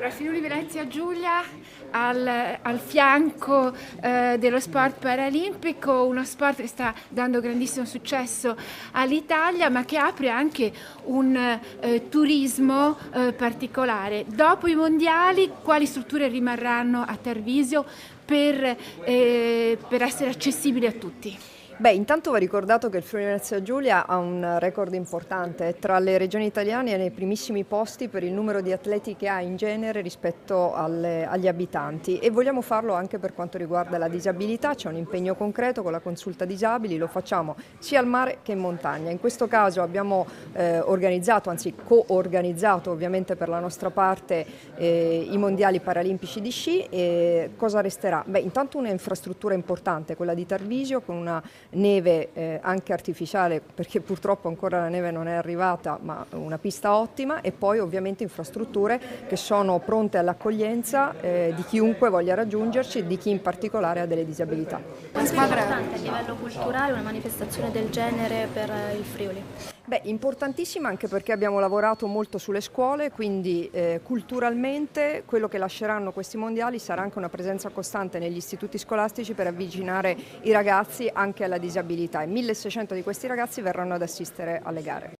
Allora, Friuli Venezia Giulia al fianco dello sport paralimpico, uno sport che sta dando grandissimo successo all'Italia, ma che apre anche un turismo particolare. Dopo i mondiali, quali strutture rimarranno a Tarvisio per essere accessibili a tutti? Intanto va ricordato che il Friuli Venezia Giulia ha un record importante, è tra le regioni italiane nei primissimi posti per il numero di atleti che ha in genere rispetto agli abitanti, e vogliamo farlo anche per quanto riguarda la disabilità. C'è un impegno concreto con la consulta disabili, lo facciamo sia al mare che in montagna. In questo caso abbiamo organizzato, anzi co-organizzato ovviamente per la nostra parte, i mondiali paralimpici di sci. E cosa resterà? Intanto un'infrastruttura importante, quella di Tarvisio, con una neve anche artificiale, perché purtroppo ancora la neve non è arrivata, ma una pista ottima, e poi ovviamente infrastrutture che sono pronte all'accoglienza di chiunque voglia raggiungerci e di chi in particolare ha delle disabilità. Quanto è importante a livello culturale una manifestazione del genere per il Friuli? Importantissima anche perché abbiamo lavorato molto sulle scuole, quindi culturalmente quello che lasceranno questi mondiali sarà anche una presenza costante negli istituti scolastici per avvicinare i ragazzi anche alla disabilità, e 1600 di questi ragazzi verranno ad assistere alle gare.